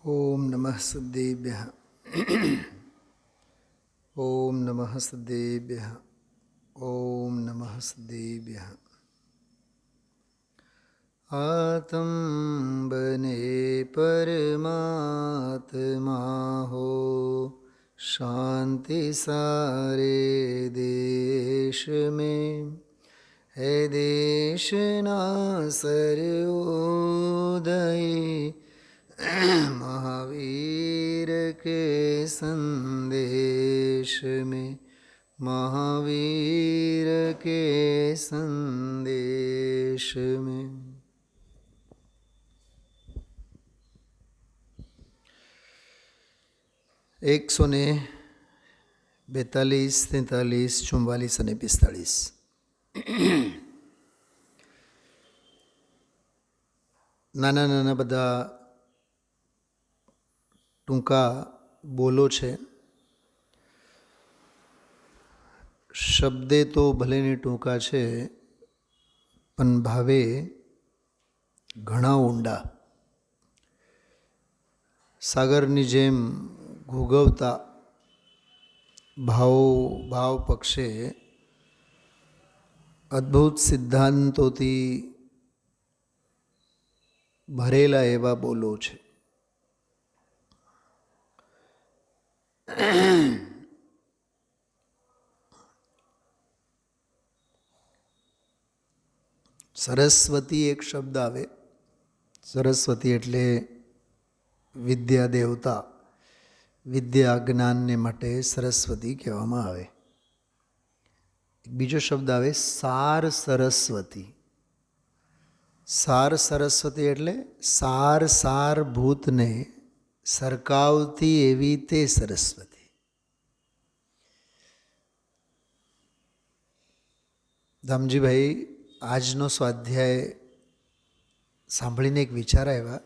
ओम नमः सद्देभ्यः। ओम नमः सद्देभ्यः। ओम नमः सद्देभ्यः। आत्म बने परमात्मा हो, शांति सारे देश में है। देश ना सर्वोदय महावीर के संदेश में, महावीर के संदेश में। 142, 43, 44 અને 45 નાના નાના બધા ટૂંકા બોલો છે. શબ્દે તો ભલેને ટૂંકા છે, પણ ભાવે ઘણા ઊંડા. સાગરની જેમ ઘૂઘવતા ભાવ પક્ષે અદ્ભુત સિદ્ધાંતોથી ભરેલા એવા બોલો છે. સરસ્વતી એક શબ્દ આવે. સરસ્વતી એટલે વિદ્યા દેવતા. વિદ્યા જ્ઞાનને માટે સરસ્વતી કહેવામાં આવે. બીજો શબ્દ આવે સાર સરસ્વતી. સાર સરસ્વતી એટલે સારભૂતને સરકાવતી એવી તે સરસ્વતી. ધામજીભાઈ આજનો સ્વાધ્યાય સાંભળીને એક વિચાર આવ્યા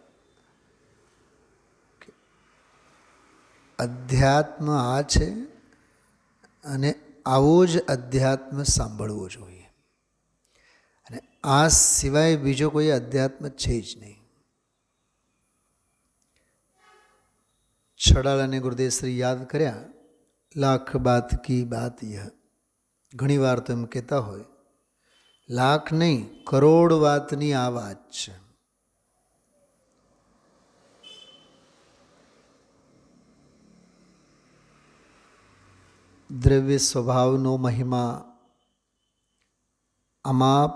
કે અધ્યાત્મ આ છે અને આવો જ અધ્યાત્મ સાંભળવો જોઈએ, અને આ સિવાય બીજો કોઈ અધ્યાત્મ છે જ નહીં. છડાલ અને ગુરુદેવશ્રી યાદ કર્યા, લાખ બાત કી બાત યહ. ઘણી વાર તો એમ કહેતા હોય, લાખ નહીં કરોડ વાતની આ વાત છે. દ્રવ્ય સ્વભાવનો મહિમા, અમાપ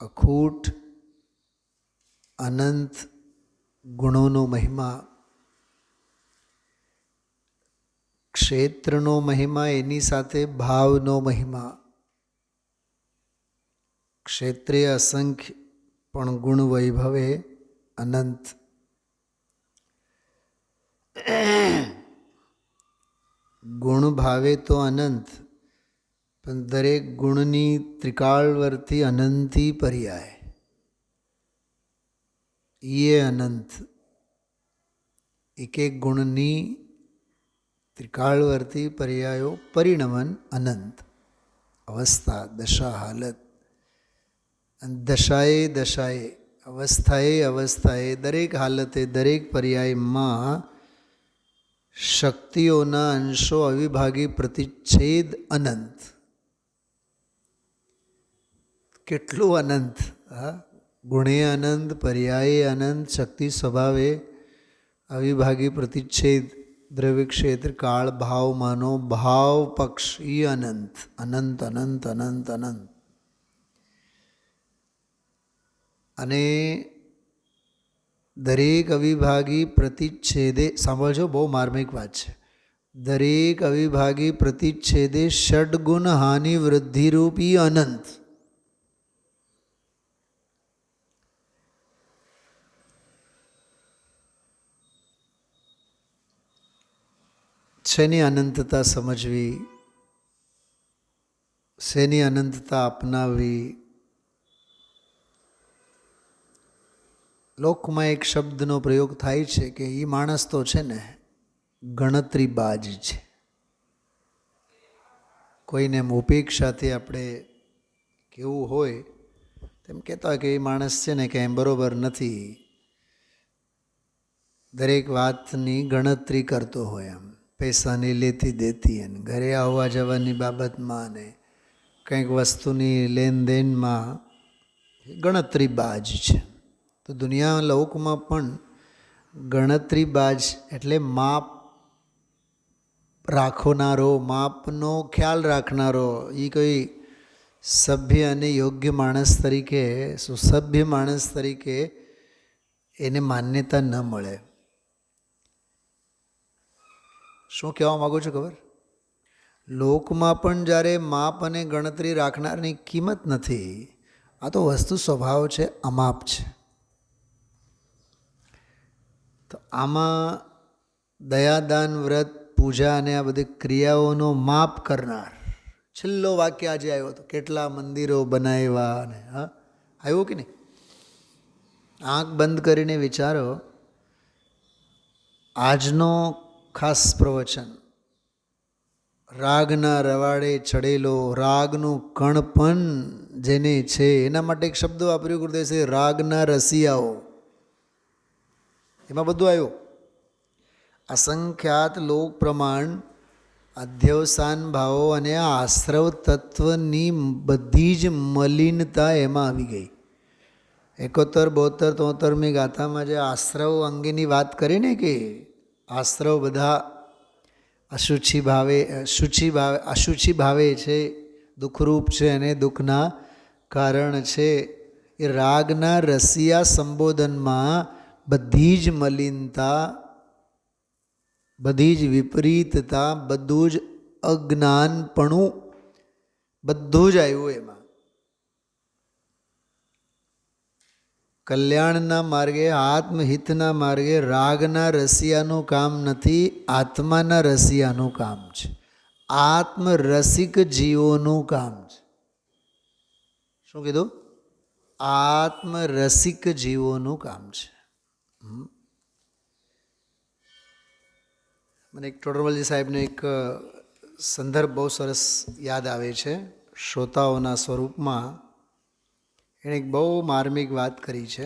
અખૂટ અનંત ગુણોનો મહિમા, ક્ષેત્રનો મહિમા, એની સાથે ભાવનો મહિમા. ક્ષેત્રે અસંખ્ય પણ ગુણ વૈભવે અનંત. ગુણ ભાવે તો અનંત, પણ દરેક ગુણની ત્રિકાળવર્તી અનંતી પર્યાય એ અનંત. એક એક ગુણની ત્રિકાળવર્તી પર્યાયો પરિણમન અનંત. અવસ્થા, દશા, હાલત. દશાએ દશાએ, અવસ્થાએ દરેક હાલતે, દરેક પર્યાયમાં શક્તિઓના અંશો અવિભાગી પ્રતિચ્છેદ અનંત. કેટલું અનંત! ગુણે અનંત, પર્યાયે અનંત, શક્તિ સ્વભાવે અવિભાગી પ્રતિચ્છેદ, દ્રવ્ય ક્ષેત્ર કાળ ભાવ માનો ભાવ પક્ષ એ અનંત અનંત અનંત અનંત અનંત. અને દરેક અવિભાગી પ્રતિચ્છેદે, સાંભળજો બહુ માર્મિક વાત છે, દરેક અવિભાગી પ્રતિચ્છેદે ષડગુણ હાનિ વૃદ્ધિરૂપી અનંત. શેની અનંતતા સમજવી, શેની અનંતતા અપનાવવી. લોકમાં એક શબ્દનો પ્રયોગ થાય છે કે એ માણસ તો છે ને ગણતરીબાજ છે. કોઈને ઉપેક્ષાથી આપણે કેવું હોય તેમ કહેતા હોય કે એ માણસ છે ને કે એમ બરોબર નથી, દરેક વાતની ગણતરી કરતો હોય, એમ પૈસાની લેતી દેતી અને ઘરે આવવા જવાની બાબતમાં અને કંઈક વસ્તુની લેનદેનમાં ગણતરીબાજ છે. તો દુનિયા લોકમાં પણ ગણતરીબાજ એટલે માપ રાખનારો, માપનો ખ્યાલ રાખનારો, એ કોઈ સભ્ય અને યોગ્ય માણસ તરીકે, સુસભ્ય માણસ તરીકે એને માન્યતા ન મળે. શું કહેવા માગું છું ખબર? લોકમાં પણ જ્યારે માપ અને ગણતરી રાખનારની કિંમત નથી. આ તો વસ્તુ સ્વભાવ છે, અમાપ છે. તો આમાં દયાદાન, વ્રત, પૂજા અને આ બધી ક્રિયાઓનો માપ કરનાર છેલ્લો વાક્ય આજે આવ્યો હતો. કેટલા મંદિરો બનાવ્યા અને હા આવ્યું કે નહીં? આંખ બંધ કરીને વિચારો. આજનો ખાસ પ્રવચન રાગના રવાડે ચડેલો, રાગનું કણ પણ જેને છે એના માટે એક શબ્દ વાપર્યો ગુરુદેવ, રાગના રસિયાઓ. એમાં બધું આવ્યું. અસંખ્યાત લોક પ્રમાણ, અધ્યવસાન ભાવો અને આશ્રવ તત્વની બધી જ મલિનતા એમાં આવી ગઈ. 71, 72, 73મી ગાથામાં જે આશ્રવ અંગેની વાત કરીને કે આશ્રવ બધા અશુચિ ભાવે છે, દુઃખરૂપ છે અને દુઃખના કારણ છે. એ રાગના રસિયા સંબોધનમાં બધી જ મલિનતા, બધી જ વિપરીતતા, બધું જ અજ્ઞાનપણું બધું જ આવ્યું એમાં. કલ્યાણના માર્ગે, આત્મહિતના માર્ગે રાગના રસિયાનું કામ નથી, આત્માના રસિયાનું કામ છે. આત્મરસિક જીવોનું કામ છે. શું કીધું? આત્મરસિક જીવોનું કામ છે. મને એક ટોડરમલજી સાહેબનો એક સંદર્ભ બહુ સરસ યાદ આવે છે. શ્રોતાઓના સ્વરૂપમાં એણે એક બહુ માર્મિક વાત કરી છે.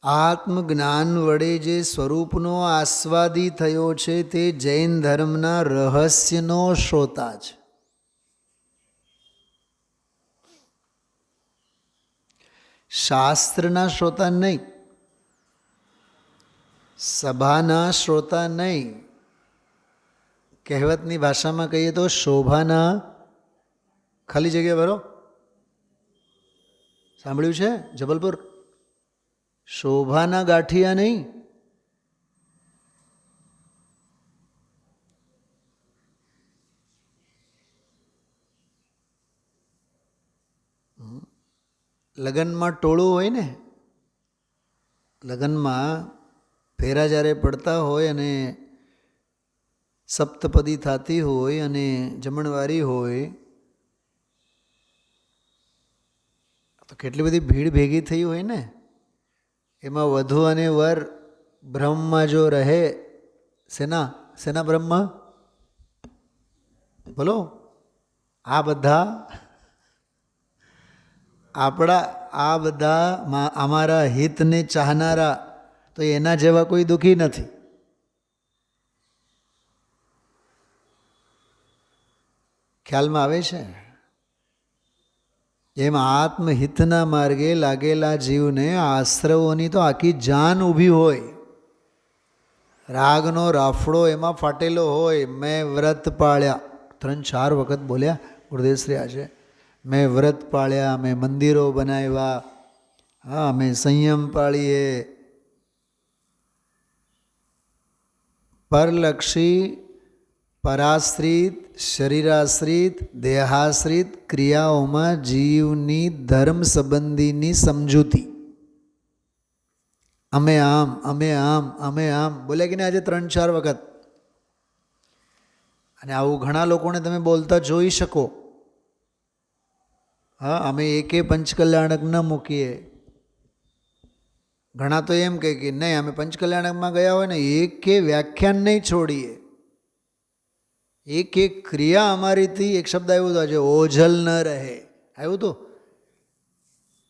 આત્મજ્ઞાન વડે જે સ્વરૂપનો આસ્વાદી થયો છે તે જૈન ધર્મના રહસ્યનો શ્રોતા છે. શાસ્ત્રના શ્રોતા નહીં, સભાના શ્રોતા નહીં. કહેવતની ભાષામાં કહીએ તો શોભાના, ખાલી જગ્યા ભરો, સાંભળ્યું છે જબલપુર? શોભાના ગાંઠિયા નહીં, લગ્નમાં ટોળું હોય ને, લગ્નમાં ફેરા જ્યારે પડતા હોય અને સપ્તપદી થતી હોય અને જમણવારી હોય તો કેટલી બધી ભીડ ભેગી થઈ હોય ને. એમાં વધુ અને વર બ્રહ્મમાં જો રહે, શેના બ્રહ્મમાં? બોલો. આ બધા અમારા હિતને ચાહનારા, તો એના જેવા કોઈ દુઃખી નથી. ખ્યાલમાં આવે છે? એમ આત્મહિતના માર્ગે લાગેલા જીવને આશ્રવોની તો આખી જાન ઊભી હોય. રાગનો રાફડો એમાં ફાટેલો હોય. મેં વ્રત પાળ્યા, 3-4 વખત બોલ્યા ગુરુદેવશ્રી આજે. મેં વ્રત પાળ્યા, મેં મંદિરો બનાવ્યા, હા મેં સંયમ પાળીએ. પરલક્ષી, પરાશ્રિત, શરીરાશ્રિત, દેહાશ્રિત ક્રિયાઓમાં જીવની ધર્મ સંબંધીની સમજૂતી. અમે આમ બોલ્યા કે ને આજે 3-4 વખત. અને આવું ઘણા લોકોને તમે બોલતા જોઈ શકો. હા, અમે એકે પંચકલ્યાણક ન મૂકીએ. ઘણા તો એમ કહે કે નહીં, અમે પંચકલ્યાણકમાં ગયા હોય ને એકે વ્યાખ્યાન નહીં છોડીએ. એક એક ક્રિયા અમારીથી, એક શબ્દ આવ્યો હતો આજે, ઓઝલ ન રહે, આવ્યું તો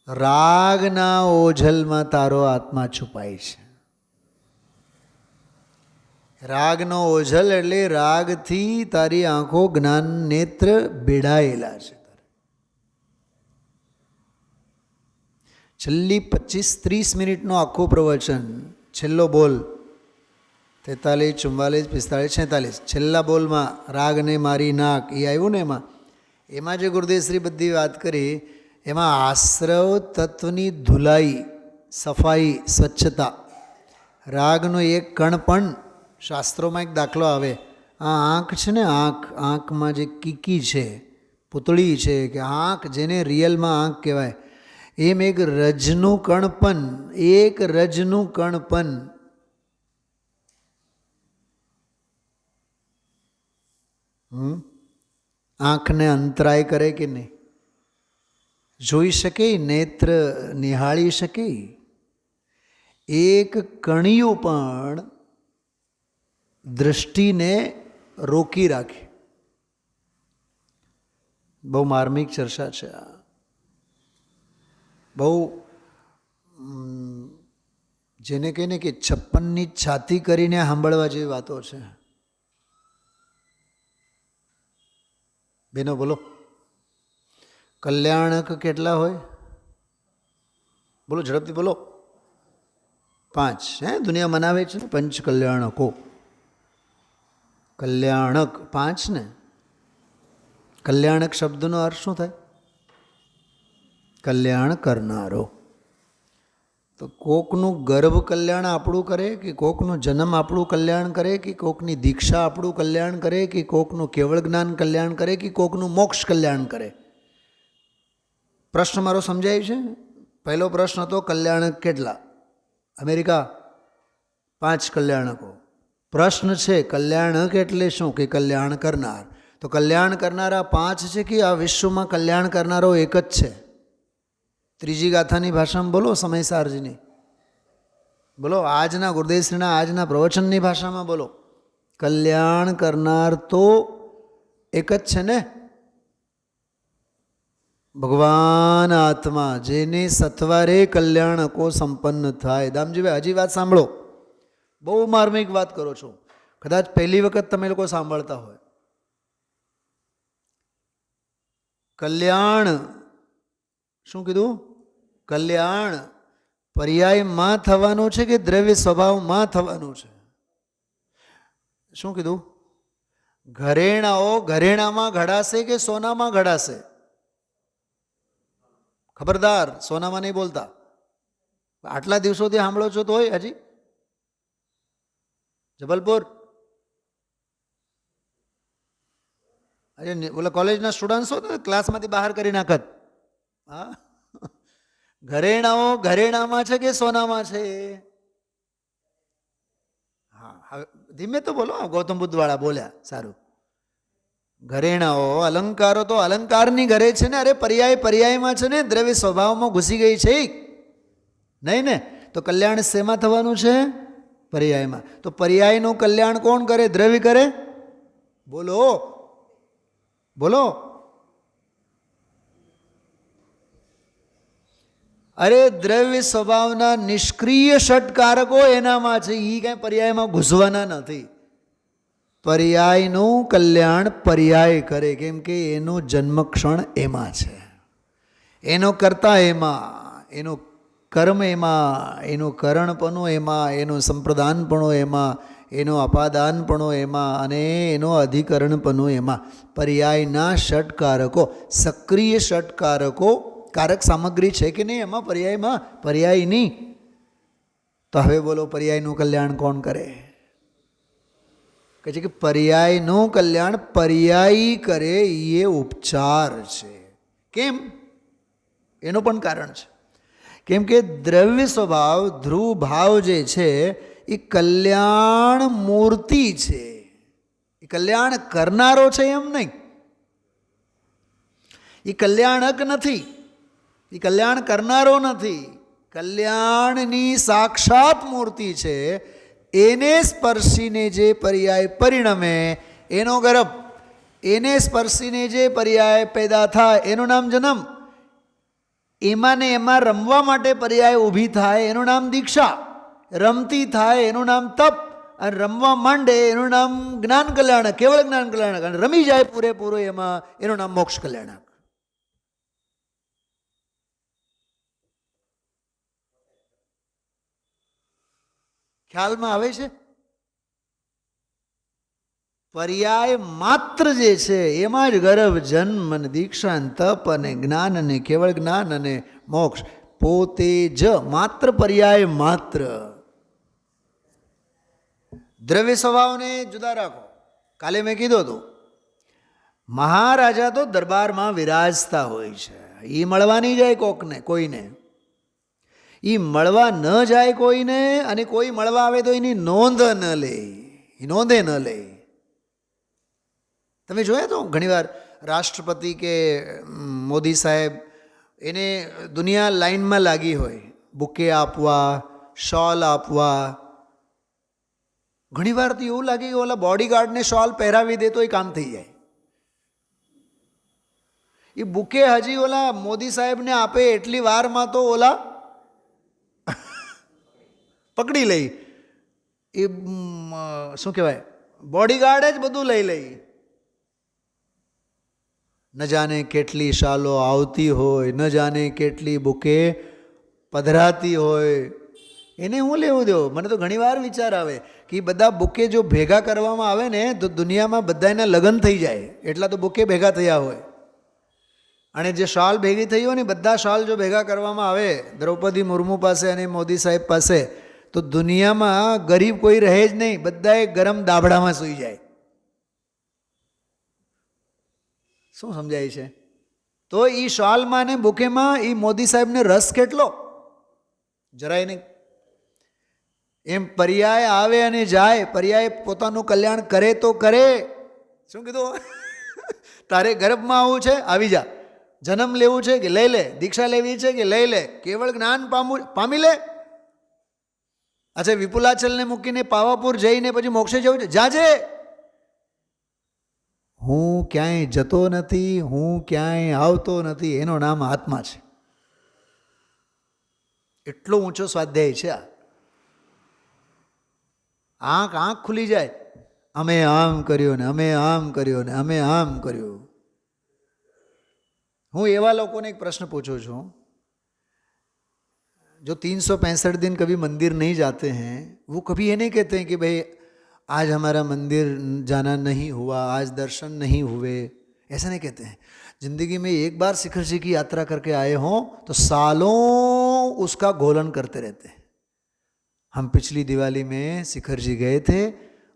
રાગના ઓઝલમાં તારો આત્મા છુપાય છે. રાગનો ઓઝલ એટલે રાગથી તારી આંખો જ્ઞાન નેત્ર બેડાયેલા છે. છેલ્લી 25-30 મિનિટનો આખું પ્રવચન, છેલ્લો બોલ 43, 44, 45, 46, છેલ્લા બોલમાં રાગને મારી નાક એ આવ્યું ને, એમાં જે ગુરુદેવશ્રી બધી વાત કરી, એમાં આશ્રવ તત્વની ધુલાઈ, સફાઈ, સ્વચ્છતા, રાગનો એક કણ પણ, શાસ્ત્રોમાં એક દાખલો આવે, આ આંખ છે ને, આંખમાં જે કીકી છે, પૂતળી છે કે આંખ, જેને રિયલમાં આંખ કહેવાય, એમ એક રજનું કણપન, એક રજનું કણપન આંખને અંતરાય કરે કે નહીં? જોઈ શકે, નેત્ર નિહાળી શકે, એક કણિયું પણ દૃષ્ટિને રોકી રાખે. બહુ માર્મિક ચર્ચા છે આ, બહુ જેને કહીને કે 56ની છાતી કરીને સાંભળવા જેવી વાતો છે. બેનો બોલો, કલ્યાણક કેટલા હોય? બોલો ઝડપથી બોલો. 5. દુનિયા મનાવે છે ને પંચ કલ્યાણકો. કલ્યાણક 5 ને. કલ્યાણક શબ્દનો અર્થ શું થાય? કલ્યાણ કરનારો. તો કોકનું ગર્ભ કલ્યાણ આપણું કરે, કે કોકનું જન્મ આપણું કલ્યાણ કરે, કે કોકની દીક્ષા આપણું કલ્યાણ કરે, કે કોકનું કેવળ જ્ઞાન કલ્યાણ કરે, કે કોકનું મોક્ષ કલ્યાણ કરે? પ્રશ્ન મારો સમજાય છે? પહેલો પ્રશ્ન હતો કલ્યાણક કેટલા? અમેરિકા 5 કલ્યાણકો. પ્રશ્ન છે કલ્યાણક એટલે શું? કે કલ્યાણ કરનાર. તો કલ્યાણ કરનારા 5 છે કે આ વિશ્વમાં કલ્યાણ કરનારો એક જ છે? ત્રીજી ગાથાની ભાષામાં બોલો, સમયસારજીની બોલો, આજના ગુરુદેવશ્રીના આજના પ્રવચનની ભાષામાં બોલો. કલ્યાણ કરનાર તો એક જ છે ને? ભગવાન આત્મા, જેને સત્વરે કલ્યાણકો સંપન્ન થાય. દામજીભાઈ હજી વાત સાંભળો, બહુ માર્મિક વાત કરો છો, કદાચ પહેલી વખત તમે લોકો સાંભળતા હોય. કલ્યાણ શું કીધું? કલ્યાણ પર્યાયમાં થવાનું છે કે દ્રવ્ય સ્વભાવમાં થવાનું છે? શું કીધું? ઘરેણાઓ ઘરેણામાં ઘડાશે કે સોનામાં ઘડાશે? ખબરદાર, સોનામાં નહીં બોલતા. આટલા દિવસોથી સાંભળો છો તો હોય હજી? જબલપુર અરે ઓલા કોલેજના સ્ટુડન્ટ્સ હો તો ક્લાસમાંથી બહાર કરી નાખત. હા, ઘરેણાઓ ઘરેણામાં છે કે સોનામાં છે? હા, હવે ધીમે તો બોલો. ગૌતમ બુદ્ધ વાળા બોલ્યા, સારું. ઘરેણાઓ, અલંકારો તો અલંકારની ઘરે છે ને. અરે પર્યાય પર્યાયમાં છે ને, દ્રવ્ય સ્વભાવમાં ઘૂસી ગઈ છે નહીં ને? તો કલ્યાણ શેમાં થવાનું છે? પર્યાયમાં. તો પર્યાયનું કલ્યાણ કોણ કરે? દ્રવ્ય કરે? બોલો બોલો. અરે દ્રવ્ય સ્વભાવના નિષ્ક્રિય ષટકારકો એનામાં છે, એ કાંઈ પર્યાયમાં ઘૂસવાના નથી. પર્યાયનું કલ્યાણ પર્યાય કરે, કેમ કે એનું જન્મક્ષણ એમાં છે, એનો કર્તા એમાં, એનું કર્મ એમાં, એનું કરણપણું એમાં, એનું સંપ્રદાનપણું એમાં, એનું અપાદાનપણું એમાં, અને એનું અધિકરણપણું એમાં. પર્યાયના ષટકારકો, સક્રિય ષટકારકો, કારક સામગ્રી છે કે નહીં એમાં પર્યાયમાં? પર્યાય નહીં. તો હવે બોલો, પર્યાયનું કલ્યાણ કોણ કરે? કહે છે કે પર્યાયનું કલ્યાણ પર્યાયી કરે, એ ઉપચાર છે. કેમ? એનું પણ કારણ છે. કેમ કે દ્રવ્ય સ્વભાવ, ધ્રુવ ભાવ જે છે એ કલ્યાણ મૂર્તિ છે, એ કલ્યાણ કરનારો છે એમ નહીં. એ કલ્યાણક નથી, એ કલ્યાણ કરનારો નથી, કલ્યાણની સાક્ષાત મૂર્તિ છે. એને સ્પર્શીને જે પર્યાય પરિણમે એનો ગર્ભ. એને સ્પર્શીને જે પર્યાય પેદા થાય એનું નામ જન્મ. એમાં ને એમાં રમવા માટે પર્યાય ઊભી થાય એનું નામ દીક્ષા. રમતી થાય એનું નામ તપ. અને રમવા માંડે એનું નામ જ્ઞાન કલ્યાણક, કેવળ જ્ઞાન કલ્યાણક. અને રમી જાય પૂરેપૂરો એમાં એનું નામ મોક્ષ કલ્યાણક. ખ્યાલમાં આવે છે? પર્યાય માત્ર જે છે એમાં જ ગર્ભ, જન્મ અને દીક્ષા અને તપ અને જ્ઞાન અને કેવળ જ્ઞાન અને મોક્ષ પોતે જ માત્ર પર્યાય માત્ર. દ્રવ્ય સ્વભાવને જુદા રાખો. કાલે મેં કીધું હતું, મહારાજા તો દરબારમાં વિરાજતા હોય છે. એ મળવા નહીં જાય કોકને, કોઈને. એ મળવા ન જાય કોઈને, અને કોઈ મળવા આવે તો એની નોંધ ન લે, એ નોંધે ન લે. તમે જોયા તો ઘણીવાર રાષ્ટ્રપતિ કે મોદી સાહેબ, એને દુનિયા લાઈનમાં લાગી હોય બુકે આપવા, શોલ આપવા. ઘણીવાર તો એવું લાગે કે ઓલા બોડીગાર્ડને શોલ પહેરાવી દે તો એ કામ થઈ જાય. એ બુકે હજી ઓલા મોદી સાહેબને આપે એટલી વારમાં તો ઓલા પકડી લઈ. એ શું કહેવાય, બોડીગાર્ડ જ બધું લઈ લઈ. ન જાણે કેટલી શાલો આવતી હોય, ન જાણે કેટલી બુકે પધરાતી હોય. એને હું લેવું દો? મને તો ઘણીવાર વિચાર આવે કે બધા બુકે જો ભેગા કરવામાં આવે ને તો દુનિયામાં બધાના લગ્ન થઈ જાય. એટલા તો બુકે ભેગા થયા હોય. અને જે શાલ ભેગી થઈ હોય ને, બધા શાલ જો ભેગા કરવામાં આવે દ્રૌપદી મુર્મુ પાસે અને મોદી સાહેબ પાસે, તો દુનિયામાં ગરીબ કોઈ રહે જ નહીં. બધાએ ગરમ દાબડામાં સૂઈ જાય. શું સમજાય છે? તો એ શાલમાં ને બુકેમાં એ મોદી સાહેબને રસ કેટલો? જરાય નહીં. એમ પર્યાય આવે અને જાય. પર્યાય પોતાનું કલ્યાણ કરે તો કરે. શું કીધું? તારે ગર્ભમાં આવવું છે, આવી જા. જન્મ લેવું છે કે લઈ લે. દીક્ષા લેવી છે કે લઈ લે. કેવળ જ્ઞાન પામી લે. અચ્છા, વિપુલાચલને મૂકીને પાવાપુર જઈને પછી મોક્ષે જવું છે, જાજે. હું ક્યાંય જતો નથી, હું ક્યાંય આવતો નથી, એનું નામ આત્મા છે. એટલો ઊંચો સ્વાધ્યાય છે આ. આંખ ખુલી જાય. અમે આમ કર્યું ને અમે આમ કર્યું ને અમે આમ કર્યું. હું એવા લોકોને એક પ્રશ્ન પૂછું છું, जो 365 दिन कभी मंदिर नहीं जाते हैं, वो कभी ये नहीं कहते हैं कि भाई आज हमारा मंदिर जाना नहीं हुआ, आज दर्शन नहीं हुए. ऐसा नहीं कहते हैं. जिंदगी में एक बार शिखर जी की यात्रा करके आए हों तो सालों उसका घोलन करते रहते हैं. हम पिछली दिवाली में शिखर जी गए थे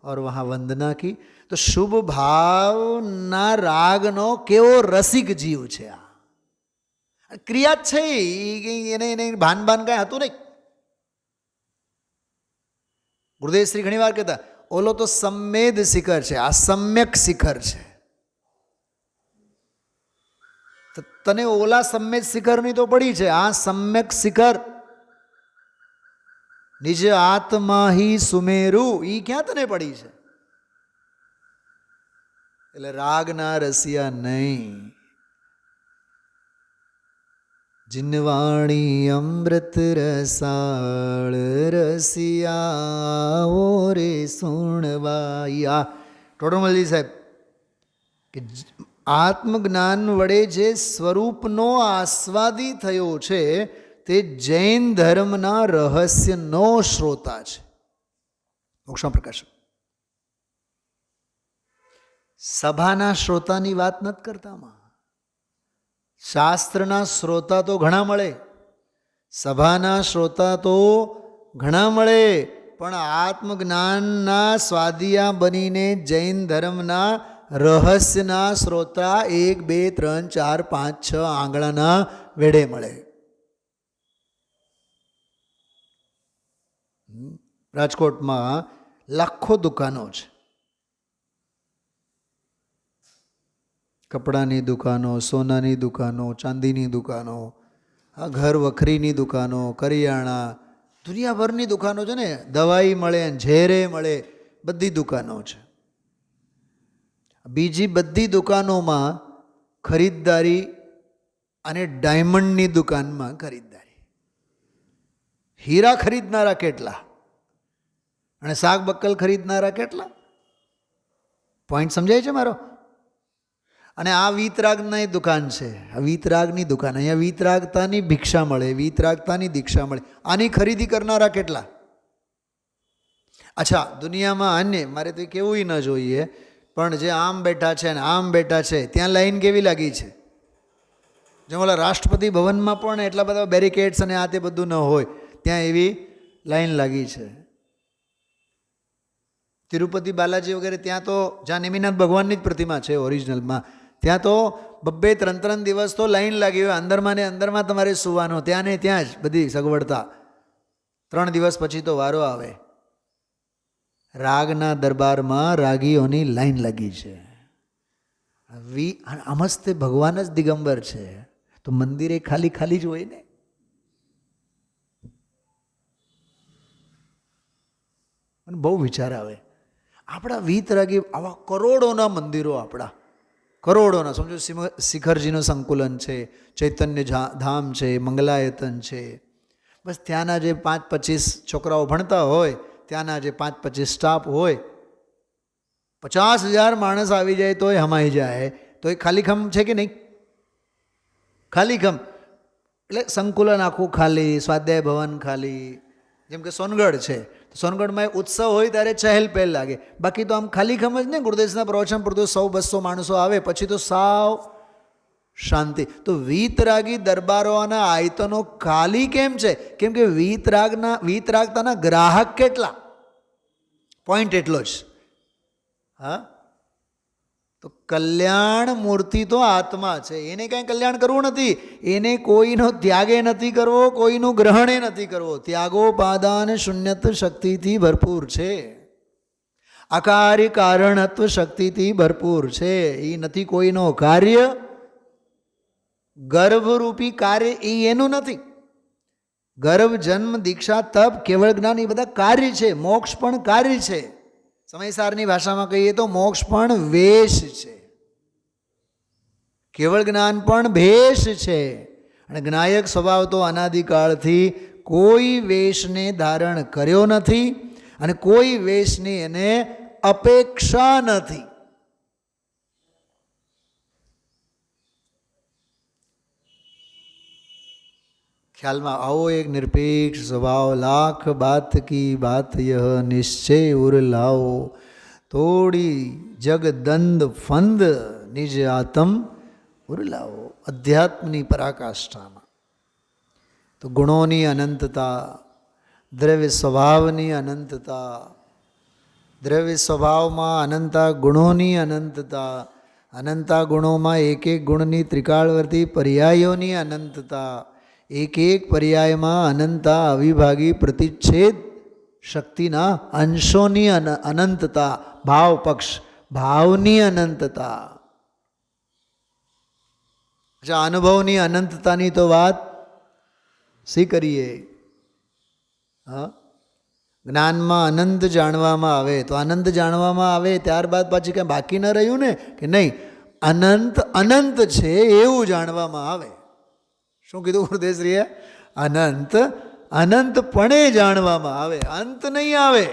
और वहाँ वंदना की. तो शुभ भावना रागनो केवो रसिक जीव છે. આ ક્રિયા જ છે. એને ભાન કાંઈ હતું નહીં. ગુરુદેવ શ્રી ઘણી વાર કહેતા, ઓલો તો સંમેદ શિખર છે, આ સમ્યક શિખર છે. તને ઓલા સમ્યક શિખરની તો પડી છે, આ સમ્યક શિખર નિજ આત્મા હી સુમેરુ, ઈ ક્યાં તને પડી છે? એટલે રાગના રસિયા નહીં. जिनवाणी अमृत रसाल रसिया ओरे सुणवाया. टोडरमलजी साहेब કે આત્મજ્ઞાન વડે જે સ્વરૂપનો આસ્વાદી થયો છે તે જૈન ધર્મના રહસ્યનો શ્રોતા છે. મોક્ષમાં પ્રકાશ સભાના શ્રોતાની વાત નથી કરતામાં. શાસ્ત્રના શ્રોતા તો ઘણા મળે, સભાના શ્રોતા તો ઘણા મળે, પણ આત્મજ્ઞાનના સ્વાદિયા બનીને જૈન ધર્મના રહસ્યના શ્રોતા 1, 2, 3, 4, 5, 6 આંગળાના વેડે મળે. રાજકોટમાં લાખો દુકાનો છે. કપડાની દુકાનો, સોનાની દુકાનો, ચાંદીની દુકાનો, આ ઘર વખરીની દુકાનો, કરિયાણા, દુનિયાભરની દુકાનો છે ને. દવાઈ મળે, ઝેરે મળે, બધી દુકાનો છે. બીજી બધી દુકાનોમાં ખરીદદારી અને ડાયમંડની દુકાનમાં ખરીદદારી. હીરા ખરીદનારા કેટલા અને શાક બક્કલ ખરીદનારા કેટલા? પોઈન્ટ સમજાય છે મારો? અને આ વીતરાગની દુકાન છે, આ વીતરાગની દુકાન. અહીંયા વીતરાગતાની ભિક્ષા મળે, વીતરાગતાની દીક્ષા મળે. આની ખરીદી કરનારા કેટલા? અચ્છા, દુનિયામાં અન્ય મારે તો કેવું ન જોઈએ, પણ જે આમ બેઠા છે ને આમ બેઠા છે ત્યાં લાઈન કેવી લાગી છે? જેમ ઓલા રાષ્ટ્રપતિ ભવનમાં પણ એટલા બધા બેરિકેડ્સ અને આ તે બધું ન હોય, ત્યાં એવી લાઈન લાગી છે. તિરુપતિ બાલાજી વગેરે ત્યાં તો જ્યાં નેમિનાથ ભગવાનની જ પ્રતિમા છે ઓરિજિનલમાં, ત્યાં તો 2-3 દિવસ તો લાઈન લાગી હોય. અંદરમાં ને અંદરમાં તમારે સુવાનો, ત્યાં ને ત્યાં જ બધી સગવડતા. 3 દિવસ પછી તો વારો આવે. રાગના દરબારમાં રાગીઓની લાઈન લાગી છે. અમસ્તે ભગવાન જ દિગંબર છે, તો મંદિરે ખાલી ખાલી જ હોય ને. મને બહુ વિચાર આવે. આપણા વીતરાગી આવા કરોડોના મંદિરો, આપણા કરોડોના, સમજો શિખરજીનું સંકુલન છે, ચૈતન્ય ધામ છે, મંગલાયતન છે. બસ ત્યાંના જે 5-25 છોકરાઓ ભણતા હોય, ત્યાંના જે 5-25 સ્ટાફ હોય, 50,000 માણસ આવી જાય તોય હમાઈ જાય. તો એ ખાલીખમ છે કે નહીં? ખાલીખમ એટલે સંકુલન આખું ખાલી, સ્વાધ્યાય ભવન ખાલી. જેમ કે સોનગઢ છે, સોનગઢમાં ઉત્સવ હોય ત્યારે ચહેલ પહેલ લાગે, બાકી તો આમ ખાલીખમ જ ને. ગુરુદેવના પ્રવચન પર તો 100-200 માણસો આવે, પછી તો સાવ શાંતિ. તો વીતરાગી દરબારોના આયતનો ખાલી કેમ છે? કેમ કે વીતરાગતાના ગ્રાહક કેટલા? પોઈન્ટ એટલો જ. હા, તો કલ્યાણ મૂર્તિ તો આત્મા છે, એને કાંઈ કલ્યાણ કરવું નથી. એને કોઈનો ત્યાગે નથી કરવો, કોઈનું ગ્રહણે નથી કરવો. ત્યાગોપાદાન શૂન્યત્વ શક્તિથી ભરપૂર છે, અકાર્ય કારણત્વ શક્તિથી ભરપૂર છે. એ નથી કોઈનો કાર્ય, ગર્ભરૂપી કાર્ય એ એનું નથી. ગર્ભ, જન્મ, દીક્ષા, તપ, કેવળ જ્ઞાન એ બધા કાર્ય છે. મોક્ષ પણ કાર્ય છે. સમયસારની ભાષામાં કહીએ તો મોક્ષ પણ વેશ છે, કેવળ જ્ઞાન પણ ભેષ છે. અને જ્ઞાયક સ્વભાવ તો અનાદિકાળથી કોઈ વેશને ધારણ કર્યો નથી અને કોઈ વેશની એને અપેક્ષા નથી. ખ્યાલમાં આવો એક નિરપેક્ષ સ્વભાવ. લાખ બાત કી બાત યહ નિશ્ચય ઉર લાવો, તોડી જગદંદ ફંદ નિજ આત્મ ઉર લાવો. અધ્યાત્મની પરાકાષ્ઠામાં તો ગુણોની અનંતતા, દ્રવ્ય સ્વભાવની અનંતતા, દ્રવ્ય સ્વભાવમાં અનંતા ગુણોની અનંતતા, અનંતા ગુણોમાં એક એક ગુણની ત્રિકાળવર્તી પર્યાયોની અનંતતા, એક એક પર્યાયમાં અનંતા અવિભાગી પ્રતિચ્છેદ શક્તિના અંશોની અનંતતા, ભાવ પક્ષ ભાવની અનંતતા. અચ્છા, અનુભવની અનંતતાની તો વાત શી કરીએ? હા, જ્ઞાનમાં અનંત જાણવામાં આવે તો અનંત જાણવામાં આવે, ત્યારબાદ પાછી કંઈ બાકી ન રહ્યું ને, કે નહીં અનંત અનંત છે એવું જાણવામાં આવે. શું કીધું ગુરુદેવશ્રીએ? અનંત અનંતપણે જાણવામાં આવે, અંત નહીં આવે.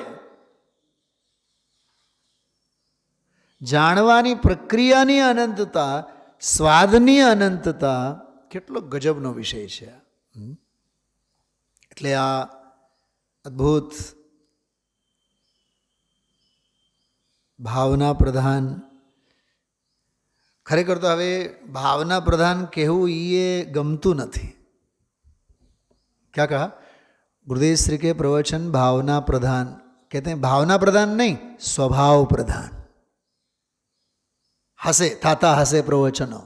જાણવાની પ્રક્રિયાની અનંતતા, સ્વાદની અનંતતા કેટલો ગજબનો વિષય છે. એટલે આ અદ્ભુત ભાવના પ્રધાન, ખરેખર તો હવે ભાવના પ્રધાન કહેવું એ ગમતું નથી. क्या कहा? गुरुदेव श्री के प्रवचन भावना प्रधान कहते हैं. भावना प्रधान नहीं, स्वभाव प्रधान. हसे थाता हसे प्रवचनो,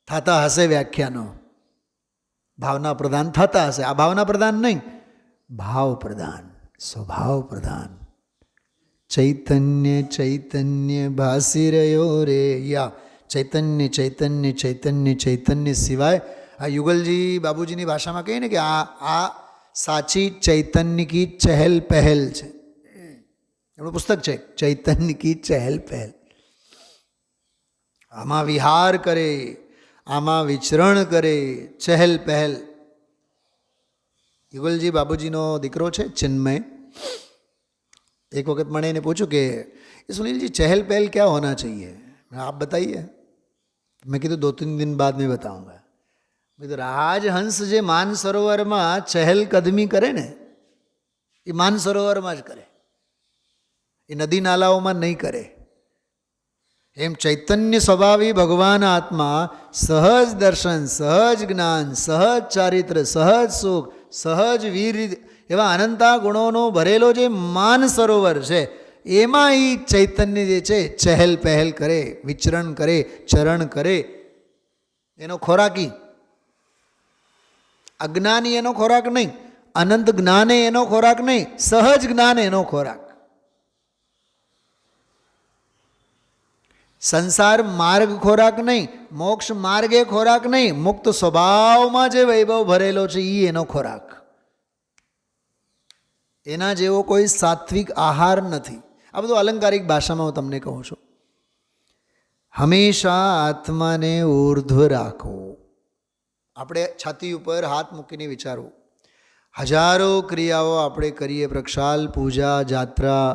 थाता हसे व्याख्यानो, भावना प्रधान थाता हसे. आ भावना प्रधान नहीं, भाव प्रधान, स्वभाव प्रधान. चैतन्य चैतन्य भासी रयो रे, या चैतन्य चैतन्य चैतन्य चैतन्य सिवाय, આ યુગલજી બાબુજીની ભાષામાં કહીએ ને કે આ સાચી ચૈતન્ય કી ચહેલ પહેલ છે. એમનું પુસ્તક છે ચૈતન્ય કી ચહેલ પહેલ. આમાં વિહાર કરે, આમાં વિચરણ કરે, ચહેલ પહેલ. યુગલજી બાબુજીનો દીકરો છે ચિન્મય. एक वक्त मैंने इन्हें पूछू कि सुनील जी चहल पहल क्या होना चाहिए, आप बताइए. मैं कीधु 2-3 दिन बाद में बताऊंगा. मैं तो राजहंस जे मानसरोवરમાં ચહેલ કદમી કરે ને એ માનસરોવરમાં જ કરે, એ નદી નાલાઓમાં નહીં કરે. એમ ચૈતન્ય સ્વભાવી ભગવાન આત્મા સહજ દર્શન, સહજ જ્ઞાન, સહજ ચારિત્ર, સહજ સુખ, સહજ વીર એવા અનંતા ગુણોનો ભરેલો જે માનસરોવર છે એમાં એ ચૈતન્ય જે છે ચહેલ પહેલ કરે, વિચરણ કરે, ચરણ કરે. એનો ખોરાકી અજ્ઞાની એનો ખોરાક નહીં, અનંત જ્ઞાને એનો ખોરાક નહીં, સહજ જ્ઞાન એનો ખોરાક. સંસાર માર્ગ ખોરાક નહીં, મોક્ષ માર્ગે ખોરાક નહીં, મુક્ત સ્વભાવમાં જે વૈભવ ભરેલો છે એ એનો ખોરાક. એના જેવો કોઈ સાત્વિક આહાર નથી. આ બધું અલંકારિક ભાષામાં હું તમને કહું છું. હંમેશા આત્માને ઊર્ધ્વ રાખો. આપણે છાતી ઉપર હાથ મૂકીને વિચારવું. હજારો ક્રિયાઓ આપણે કરીએ, પ્રક્ષાલ, પૂજા, જાત્રા,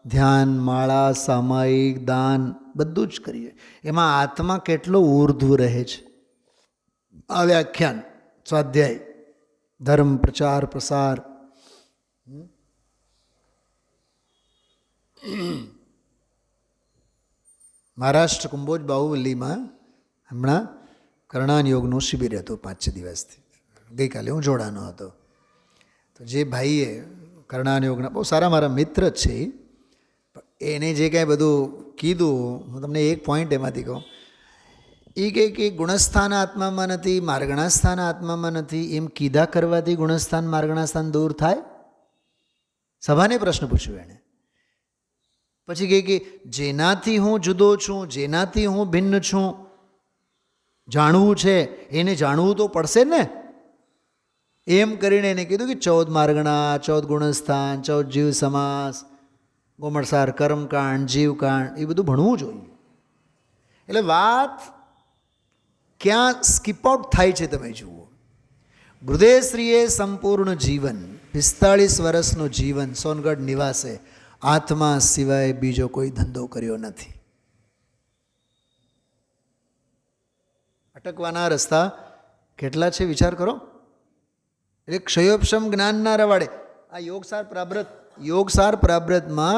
ધ્યાન, માળા, સામાયિક, દાન, બધું જ કરીએ. એમાં આત્મા કેટલો ઊર્ધ્વ રહે છે. આ વ્યાખ્યાન, સ્વાધ્યાય, ધર્મ, પ્રચાર, પ્રસાર. મહારાષ્ટ્ર કુંભોજ બાહુવલ્લીમાં હમણાં કર્ણાન યોગનું શિબિર હતું 5-6 દિવસથી. ગઈકાલે હું જોડાનો હતો. તો જે ભાઈએ કર્ણાન યોગના, બહુ સારા મારા મિત્ર જ છે, એને જે કાંઈ બધું કીધું, હું તમને એક પોઈન્ટ એમાંથી કહું. એ કહે કે ગુણસ્થાન આત્મામાં નથી, માર્ગણા સ્થાન આત્મામાં નથી, એમ કીધા કરવાથી ગુણસ્થાન માર્ગણા સ્થાન દૂર થાય? સભાને પ્રશ્ન પૂછ્યો એણે. પછી કહે કે જેનાથી હું જુદો છું, જેનાથી હું ભિન્ન છું, જાણવું છે એને જાણવું તો પડશે ને. એમ કરીને એને કીધું કે 14 માર્ગણા, 14 ગુણસ્થાન, 14 જીવ સમાસ, ગોમળસાર, કર્મકાંડ, જીવકાંડ, એ બધું ભણવું જોઈએ. એટલે વાત ક્યાં સ્કીપ આઉટ થાય છે તમે જુઓ. ગુરુદેવશ્રીએ સંપૂર્ણ જીવન, 45 વર્ષનું જીવન સોનગઢ નિવાસે આત્મા સિવાય બીજો કોઈ ધંધો કર્યો નથી. અટકવાના રસ્તા કેટલા છે વિચાર કરો. એટલે ક્ષયોપશમ જ્ઞાનના રવાડે આ યોગસાર પ્રાબ્રતમાં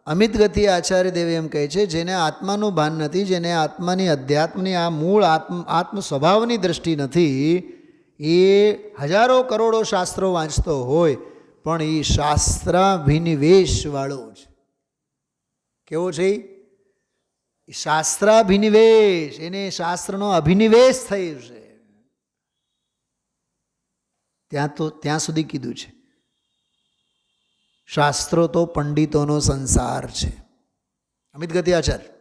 અમિત ગતિ આચાર્ય દેવે એમ કહે છે, જેને આત્માનું ભાન નથી, જેને આત્માની અધ્યાત્મની આ મૂળ આત્મ સ્વભાવની દ્રષ્ટિ નથી, એ હજારો કરોડો શાસ્ત્રો વાંચતો હોય પણ એ શાસ્ત્રાભિનિવેશવાળો છે. કેવો છે? શાસ્ત્રાભિનિવેશ, એને શાસ્ત્રનો અભિનિવેશ થયો છે. ત્યાં સુધી કીધું છે શાસ્ત્રો તો પંડિતોનો સંસાર છે. અમિત ગતિ આચાર્ય.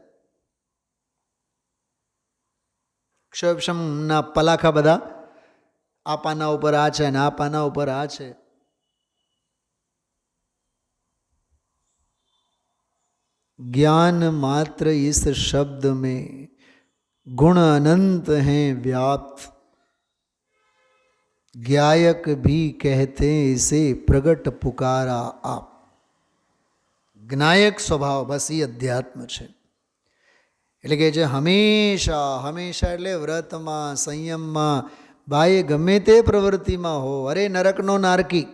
ક્ષયક્ષમના પલાખા બધા આ પાના ઉપર આ છે ને આ પાના ઉપર આ છે. ज्ञान मात्र इस शब्द में गुण अनंत हैं व्याप्त, ज्ञायक भी कहते इसे प्रगट पुकारा आप. જ્ઞાયક સ્વભાવ બસ એ અધ્યાત્મ છે. એટલે કે જે હંમેશા હંમેશા એટલે વ્રતમાં, સંયમમાં, બાહ્ય ગમે તે પ્રવૃત્તિમાં હો. અરે નરકનો નારકી,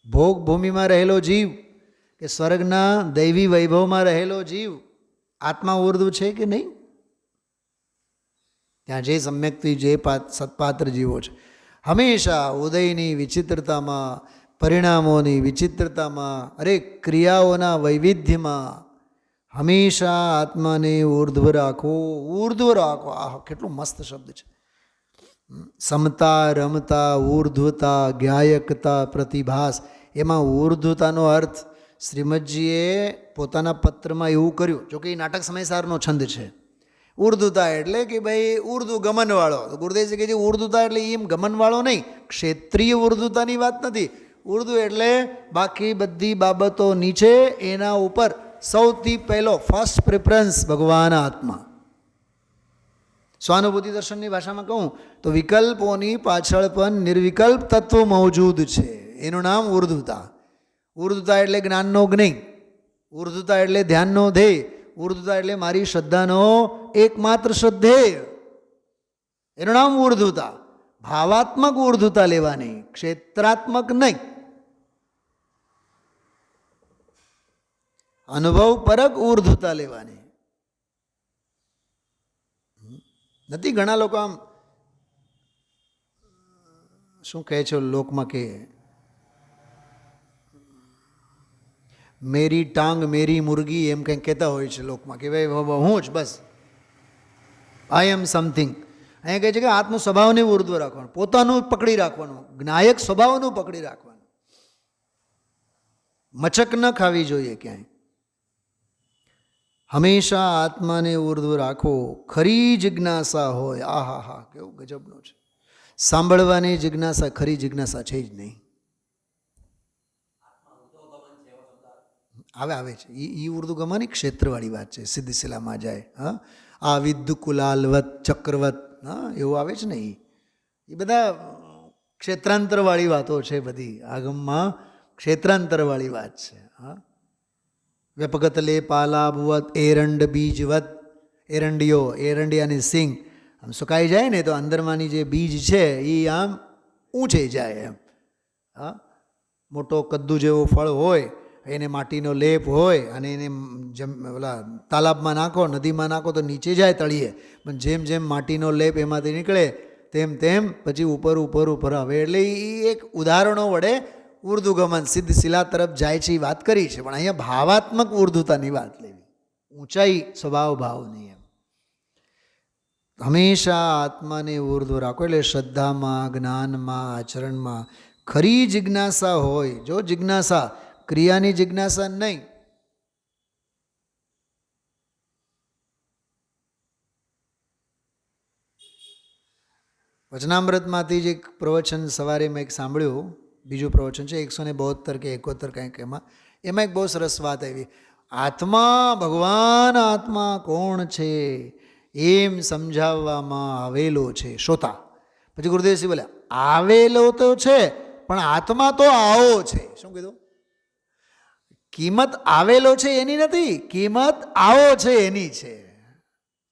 ભોગ ભૂમિમાં રહેલો જીવ કે સ્વર્ગના દૈવી વૈભવમાં રહેલો જીવ આત્મા ઉર્ધ્વ છે કે નહીં? ત્યાં જે સમ્યક્તિ, જે સત્પાત્ર જીવો છે, હંમેશા ઉદયની વિચિત્રતામાં, પરિણામોની વિચિત્રતામાં, અરે ક્રિયાઓના વૈવિધ્યમાં હંમેશા આત્માને ઉર્ધ્વ રાખો. ઉર્ધ્વ રાખો, આ કેટલો મસ્ત શબ્દ છે. સમતા, રમતા, ઉર્ધ્વતા, જ્ઞાયકતા, પ્રતિભાસ. એમાં ઉર્ધ્વતાનો અર્થ શ્રીમદજીએ પોતાના પત્રમાં એવું કર્યું. જોકે એ નાટક સમયસારનો છંદ છે. ઉર્ધ્વતા એટલે કે ભાઈ ઉર્દુ ગમનવાળો. તો ગુરુદેવજી કહે છે ઉર્દુતા એટલે એમ ગમનવાળો નહીં, ક્ષેત્રીય ઉર્દુતાની વાત નથી. ઉર્દુ એટલે બાકી બધી બાબતો નીચે, એના ઉપર સૌથી પહેલો ફર્સ્ટ પ્રેફરન્સ ભગવાન આત્મા. સ્વાનુભૂતિ દર્શનની ભાષામાં કહું તો વિકલ્પોની પાછળ પણ નિર્વિકલ્પ તત્વ મોજૂદ છે. એનું નામ ઉર્ધ્વતા. ઉર્ધ્વતા એટલે જ્ઞાનનો જ્ઞેય, ઉર્ધ્વતા એટલે ધ્યાનનો ધ્યેય, ઉર્ધ્વતા એટલે મારી શ્રદ્ધાનો એકમાત્ર શ્રદ્ધેય. એનું નામ ઉર્ધ્વતા. ભાવાત્મક ઉર્ધ્વતા લેવાની, ક્ષેત્રાત્મક નહીં. અનુભવ પરક ઉર્ધ્વતા લેવાની નથી. ઘણા લોકો આમ શું કહે છે લોકમાં કે મેરી ટાંગ મેરી મુર્ગી એમ કંઈક કહેતા હોય છે લોકમાં કે ભાઈ હું જ બસ આઈ એમ સમથિંગ. અહીંયા કહે છે કે આત્મ સ્વભાવને ઉર્ધ્વ રાખવાનું, પોતાનું પકડી રાખવાનું, જ્ઞાયક સ્વભાવનું પકડી રાખવાનું. મચક ન ખાવી જોઈએ ક્યાંય. હંમેશા આત્માને ઉર્ધ્વ રાખો. ખરી જિજ્ઞાસા હોય, આ હા હા કેવું ગજબનું છે. સાંભળવાની જિજ્ઞાસા ખરી જિજ્ઞાસા છે જ નહીં. આવે છે એ ઉર્દુ ગમાની ક્ષેત્રવાળી વાત છે. સિદ્ધિશિલામાં જાય હા આ વિદ્યુ કુલાલવત ચક્રવત હા એવું આવે છે ને એ બધા ક્ષેત્રાંતરવાળી વાતો છે. બધી આગમમાં ક્ષેત્રાંતરવાળી વાત છે. હા વ્યપગત લે પાલાભવત એરંડ બીજવત. એરંડિયો એરંડિયાની સિંગ આમ સુકાઈ જાય ને તો અંદરમાંની જે બીજ છે એ આમ ઊંચે જાય એમ. હા મોટો કદ્દુ જેવો ફળ હોય, એને માટીનો લેપ હોય અને એને ઓલા તાલાબમાં નાખો, નદીમાં નાખો તો નીચે જાય તળીએ, પણ જેમ જેમ માટીનો લેપ એમાંથી નીકળે તેમ તેમ પછી ઉપર ઉપર ઉપર આવે. એટલે એ એક ઉદાહરણો વડે ઉર્દુગમન સિદ્ધશિલા તરફ જાય છે એ વાત કરી છે. પણ અહીંયા ભાવાત્મક ઉર્ધ્વતાની વાત લેવી, ઊંચાઈ સ્વભાવ ભાવની. એમ હંમેશા આત્માને ઉર્ધ્વ રાખો. એટલે શ્રદ્ધામાં, જ્ઞાનમાં, આચરણમાં ખરી જિજ્ઞાસા હોય. જો જિજ્ઞાસા ક્રિયાની જિજ્ઞાસા નહીં. વચનામૃતમાંથી જ એક પ્રવચન સવારે મેં એક સાંભળ્યું, બીજું પ્રવચન છે 172 કે 71 કંઈક એમાં એક બહુ સરસ વાત આવી. આત્મા ભગવાન આત્મા કોણ છે એમ સમજાવવામાં આવેલો છે શ્રોતા. પછી ગુરુદેવસિંહ બોલ્યા આવેલો તો છે પણ આત્મા તો આવો છે. શું કીધું? કિંમત આવેલો છે એની નથી, કિંમત આવો છે એની છે.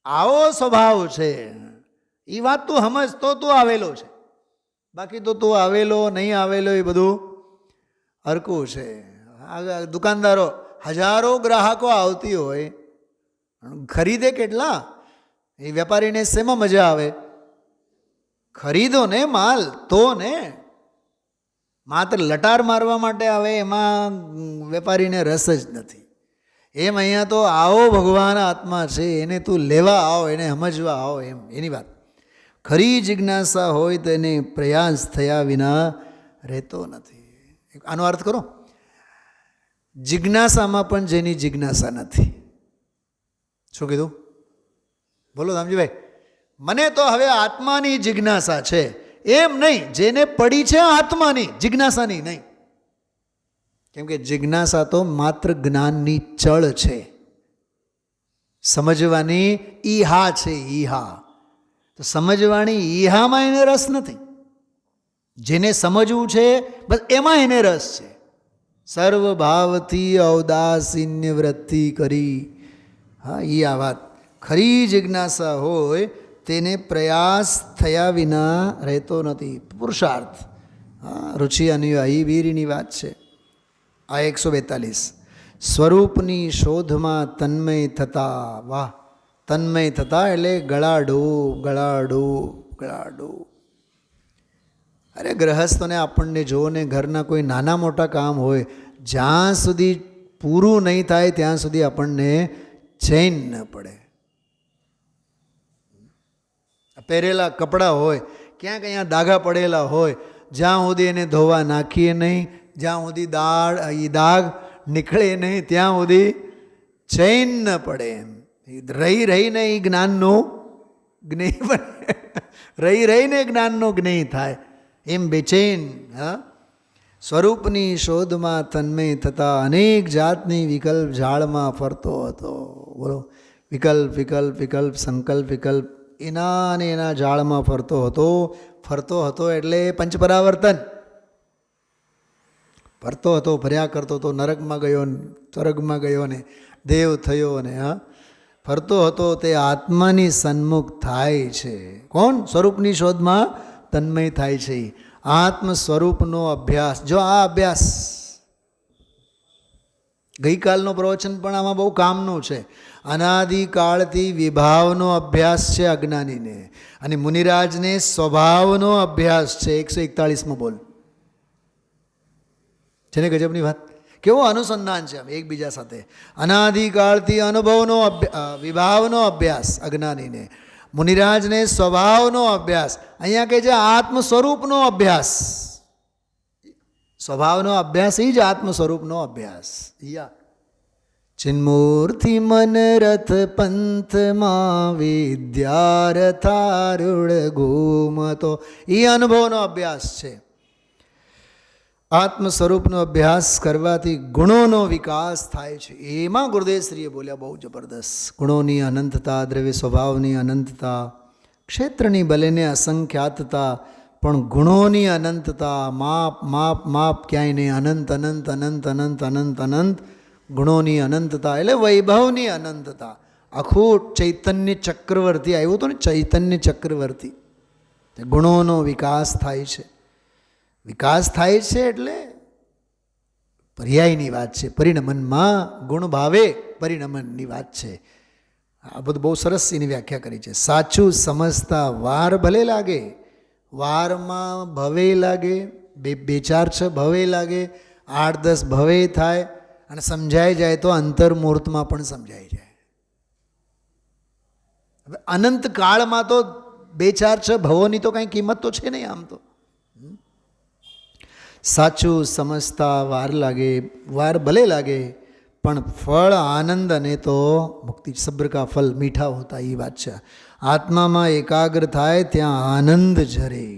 આવો સ્વભાવ છે એ વાત તું સમજ તો તું આવેલો છે. બાકી તો તું આવેલો નહીં આવેલો એ બધું હરકું છે. દુકાનદારો હજારો ગ્રાહકો આવતી હોય, ખરીદે કેટલા? એ વેપારીને શેમાં મજા આવે? ખરીદો ને માલ તો ને. માત્ર લટાર મારવા માટે આવે એમાં વેપારીને રસ જ નથી. એમ અહીંયા તો આવો ભગવાન આત્મા છે, એને તું લેવા આવો, એને સમજવા આવો, એમ એની વાત. ખરી જિજ્ઞાસા હોય તો એને પ્રયાસ થયા વિના રહેતો નથી. આનો અર્થ કરો. જિજ્ઞાસામાં પણ જેની જિજ્ઞાસા નથી. શું કીધું? બોલો રામજીભાઈ. મને તો હવે આત્માની જિજ્ઞાસા છે એમ નહીં, જેને પડી છે આત્માની જિજ્ઞાસાની નહીં. કેમ કે જિજ્ઞાસા તો માત્ર જ્ઞાનની ચળ છે, સમજવાની ઈહા છે. ઈહા તો સમજવાની ઈહામાં એને રસ નથી. જેને સમજવું છે બસ એમાં એને રસ છે. સર્વભાવથી ઔદાસીન્ય વૃત્તિ કરી. હા એ આ વાત. ખરી જિજ્ઞાસા હોય તેને પ્રયાસ થયા વિના રહેતો નથી. પુરુષાર્થ. હા રુચિ અનુયાયી વીરની વાત છે. આ 142 સ્વરૂપની શોધમાં તન્મય થતા. વાહ! તન્મય થતા એટલે ગળાડૂબ ગળાડૂબ ગળાડૂબ. અરે ગ્રહસ્થોને આપણને જો ને ઘરના કોઈ નાના મોટા કામ હોય, જ્યાં સુધી પૂરું નહીં થાય ત્યાં સુધી આપણને ચૈન ન પડે. પહેરેલા કપડાં હોય, ક્યાંક અહીંયા દાગા પડેલા હોય, જ્યાં સુધી એને ધોવા નાખીએ નહીં, જ્યાં સુધી દાગ નીકળે નહીં ત્યાં સુધી ચૈન ન પડે. એમ રહી રહીને એ જ્ઞાનનું જ્ઞેય બને, રહી રહીને જ્ઞાનનું જ્ઞેય થાય એમ બેચેન. હા સ્વરૂપની શોધમાં તન્મય થતા અનેક જાતની વિકલ્પ ઝાડમાં ફરતો હતો. બોલો, વિકલ્પ વિકલ્પ વિકલ્પ સંકલ્પ વિકલ્પ એના ને એના ઝાડમાં ફરતો હતો એટલે પંચપરાવર્તન. ફરતો હતો, ફર્યા કરતો હતો, નરકમાં ગયો, સ્વર્ગમાં ગયો ને દેવ થયો ને ફરતો હતો તે આત્માની સન્મુખ થાય છે. કોણ? સ્વરૂપની શોધમાં તન્મય થાય છે. આત્મ સ્વરૂપનો અભ્યાસ. જો આ અભ્યાસ ગઈકાલનો પ્રવચન પણ આમાં બહુ કામનું છે. અનાદિકાળથી વિભાવનો અભ્યાસ છે અજ્ઞાનીને, અને મુનિરાજને સ્વભાવનો અભ્યાસ છે. 141માં બોલ છે ને? ગજબની વાત. કેવો અનુસંધાન છે એકબીજા સાથે. અનાદિકાળથી અનુભવનો વિભાવનો અભ્યાસ અજ્ઞાનીને, મુનિરાજને સ્વભાવનો અભ્યાસ. અહીંયા કહે છે આત્મ સ્વરૂપનો અભ્યાસ. સ્વભાવનો અભ્યાસ એ જ આત્મ સ્વરૂપનો અભ્યાસ. ચિન્મૂર્તિ મન રથ પંથમાં વિદ્યારથારૂઢ ઘૂમતો, એ અનુભવનો અભ્યાસ છે. આત્મ સ્વરૂપનો અભ્યાસ કરવાથી ગુણોનો વિકાસ થાય છે. એમાં ગુરુદેવશ્રીએ બોલ્યા બહુ જબરદસ્ત. ગુણોની અનંતતા, દ્રવ્ય સ્વભાવની અનંતતા, ક્ષેત્રની ભલેને અસંખ્યાતતા, પણ ગુણોની અનંતતા, માપ માપ માપ ક્યાંય નહીં, અનંત અનંત અનંત અનંત અનંત અનંત ગુણોની અનંતતા એટલે વૈભવની અનંતતા. આખું ચૈતન્ય ચક્રવર્તી આવ્યું હતું ને, ચૈતન્ય ચક્રવર્તી. ગુણોનો વિકાસ થાય છે. વિકાસ થાય છે એટલે પર્યાયની વાત છે. પરિણમનમાં ગુણ ભાવે પરિણમનની વાત છે. આ બધું બહુ સરસ એની વ્યાખ્યા કરી છે. સાચું સમજતા વાર ભલે લાગે, વારમાં ભવે લાગે, બે ચાર છ ભવે લાગે, 8-10 ભવે થાય, અને સમજાઈ જાય તો અંતર મુહૂર્તમાં પણ સમજાઈ જાય. હવે અનંત કાળમાં તો 2-4-6 ભવોની તો કાંઈ કિંમત તો છે નહીં. આમ તો સાચું સમજતા વાર લાગે, વાર ભલે લાગે, પણ ફળ આનંદ અને તો મુક્તિ. સબ્ર કા ફલ મીઠા હોતા, એ વાત છે. આત્મામાં એકાગ્ર થાય ત્યાં આનંદ ઝરે.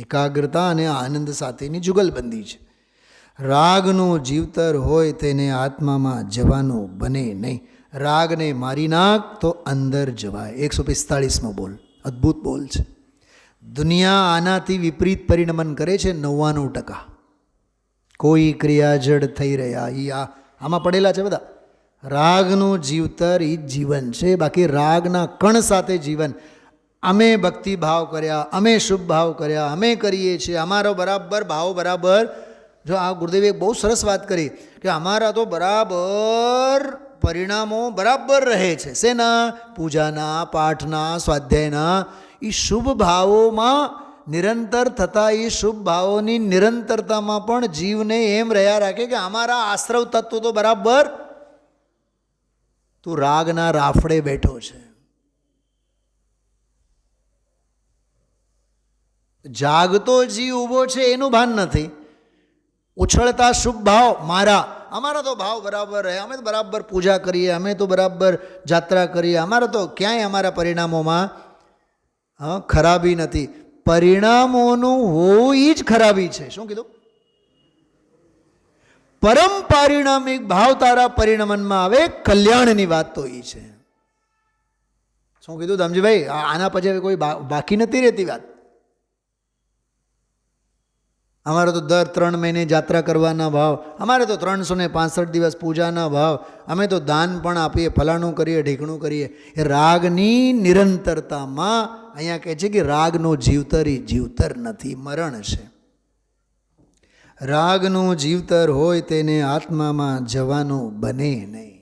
એકાગ્રતા અને આનંદ સાથેની જુગલબંધી છે. રાગનું જીવતર હોય તેને આત્મામાં જવાનું બને નહીં. રાગને મારી નાખ તો અંદર જવાય. 145માં બોલ, અદ્ભુત બોલ છે. દુનિયા આનાથી વિપરીત પરિણમન કરે છે 99%. કોઈ ક્રિયા જડ થઈ રહ્યા એ આમાં પડેલા છે બધા. રાગનું જીવતર એ જ જીવન છે. બાકી રાગના કણ સાથે જીવન. અમે ભક્તિ ભાવ કર્યા, અમે શુભ ભાવ કર્યા, અમે કરીએ છીએ, અમારો બરાબર ભાવ બરાબર. જો આ ગુરુદેવે બહુ સરસ વાત કરી કે અમારા તો બરાબર પરિણામો બરાબર રહે છે. શેના? પૂજાના, પાઠના, સ્વાધ્યાયના. એ શુભ ભાવોમાં નિરંતર થતા એ શુભ ભાવોની નિરંતરતામાં પણ જીવને એમ રહ્યા રાખે કે અમારા આશ્રવ તત્વો તો બરાબર. તું રાગના રાફડે બેઠો છે. જાગતો જીવ ઊભો છે એનું ભાન નથી. ઉછળતા શુભ ભાવ મારા, અમારા તો ભાવ બરાબર રહે, અમે તો બરાબર પૂજા કરીએ, અમે તો બરાબર જાત્રા કરીએ, અમારા તો ક્યાંય અમારા પરિણામોમાં ખરાબી નથી. પરિણામોનું હોય જ ખરાબી છે. શું કીધું? પરમ પારિણામિક ભાવ તારા પરિણમનમાં આવે, કલ્યાણની વાત તો એ છે. શું કીધું ધમજીભાઈ? આના પછી કોઈ બાકી નથી રહેતી વાત. અમારે તો દર 3 મહિને જાત્રા કરવાના ભાવ, અમારે તો 365 દિવસ પૂજાના ભાવ, અમે તો દાન પણ આપીએ, ફલાણું કરીએ, ઢીકણું કરીએ. એ રાગની નિરંતરતામાં અહીંયા કહે છે કે રાગનું જીવતર એ જીવતર નથી, મરણ છે. રાગનું જીવતર હોય તેને આત્મામાં જવાનું બને નહીં.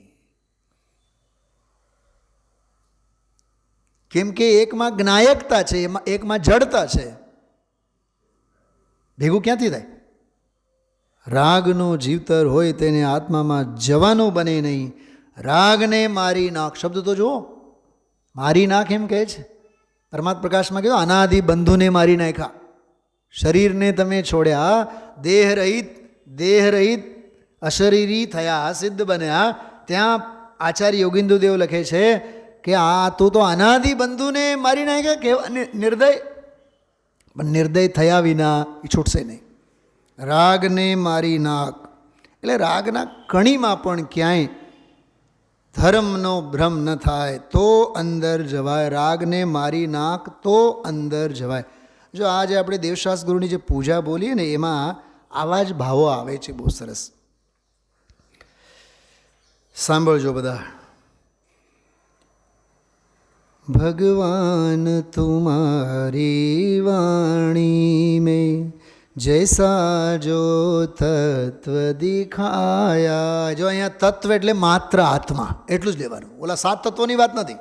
કેમ કે એકમાં જ્ઞાયકતા છે, એકમાં જડતા છે. ભેગું ક્યાંથી થાય? રાગનું જીવતર હોય તેને આત્મામાં જવાનું બને નહીં. રાગને મારી નાખ. શબ્દ તો જુઓ, મારી નાખ એમ કહે છે. પરમાત્મા પ્રકાશમાં કીધું અનાદિ બંધુને મારી નાખ્યા. શરીરને તમે છોડ્યા, દેહ રહિત અશરીરી થયા, સિદ્ધ બન્યા. ત્યાં આચાર્ય યોગિન્દુદેવ લખે છે કે તું તો અનાદિ બંધુને મારી નાખ્યા. કે નિર્દય, પણ નિર્દય થયા વિના એ છૂટશે નહીં. રાગને મારી નાખ. એટલે રાગના કણીમાં પણ ક્યાંય ધર્મનો ભ્રમ ન થાય તો અંદર જવાય. રાગને મારી નાખ તો અંદર જવાય. જો આજે આપણે દેવશાસ્ત્ર ગુરુની જે પૂજા બોલીએ ને એમાં આવા જ ભાવો આવે છે, બહુ સરસ. સાંભળજો બધા. ભગવાન તુમારી વાણી મેં જૈસા જો તત્વ દિખાયા. જો અહીંયા તત્વ એટલે માત્ર આત્મા એટલું જ લેવાનું, ઓલા 7 તત્વોની વાત નથી.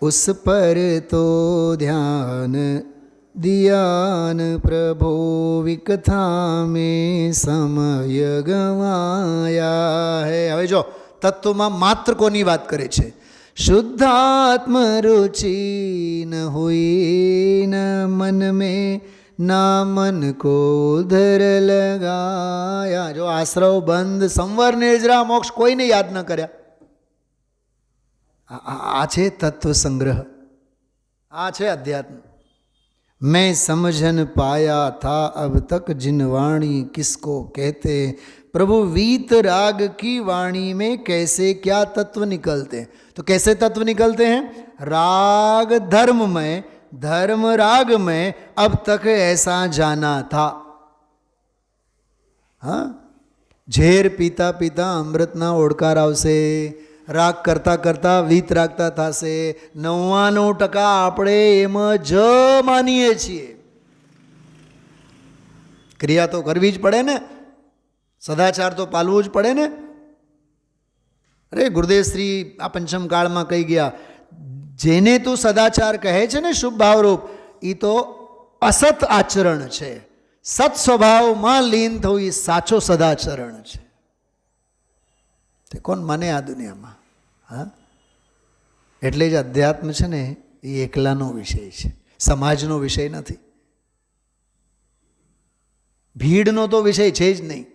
ઉસ પર તો ધ્યાન દિયાન પ્રભો વિકથા મેં સમય ગવાયા હે. હવે જો તત્વમાં માત્ર કોની વાત કરે છે? શુદ્ધાત્મ રુચિ ન હુઈ ન મન મેં ના મન ko ધર લગાયા. જો આશ્રવ બંધ સંવર નિર્જરા મોક્ષ કોઈને યાદ ન કર્યા. આ છે તત્વ સંગ્રહ, આ છે અધ્યાત્મ. मैं समझन पाया था अब तक जिन वाणी किसको कहते. प्रभु वीत राग की वाणी में कैसे क्या तत्व निकलते हैं? तो कैसे तत्व निकलते हैं? राग धर्म में, धर्म राग में अब तक ऐसा जाना था. हाँ, ઝેર પીતા પીતા અમૃતના ઓડકાર આવશે, રાગ કરતાં કરતાં વીત રાખતા થશે. 99% આપણે એમ જ માનીએ છીએ. ક્રિયા તો કરવી જ પડે ને, સદાચાર તો પાલવું જ પડે ને. અરે ગુરુદેવ શ્રી આ પંચમ કાળમાં કહી ગયા, જેને તું સદાચાર કહે છે ને શુભ ભાવરૂપ, એ તો અસત આચરણ છે. સત સ્વભાવમાં લીન થવું એ સાચો સદાચરણ છે. તે કોણ માને આ દુનિયામાં? હા, એટલે જ અધ્યાત્મ છે ને એ એકલાનો વિષય છે, સમાજનો વિષય નથી, ભીડનો તો વિષય છે જ નહીં.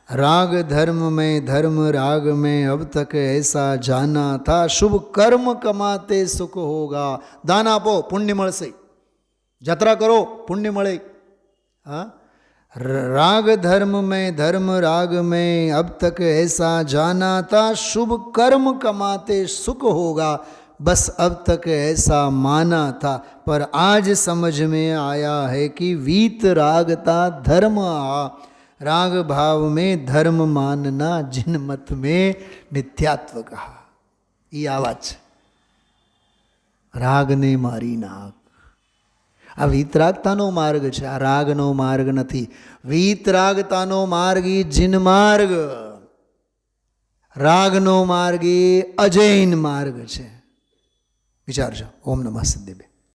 राग धर्म में धर्म राग में अब तक ऐसा जाना था शुभ कर्म कमाते सुख होगा. दान आपो पुण्य મળશે, જત્રા કરો પુण्य મળે. હા, राग धर्म में धर्म राग में अब तक ऐसा जाना था शुभ कर्म कमाते सुख होगा. बस अब तक ऐसा माना था पर आज समझ में आया है कि वीत रागता धर्म आ. राग भाव में धर्म मानना जिन मत में मिथ्यात्व कहा. ये आवाज राग ने मारी नाक. આ વીતરાગતાનો માર્ગ છે, આ રાગનો માર્ગ નથી. વીતરાગતાનો માર્ગ એ જીન માર્ગ, રાગનો માર્ગ એ અજૈન માર્ગ છે. વિચારજો. ઓમ નમઃ સિદ્ધેભ્ય.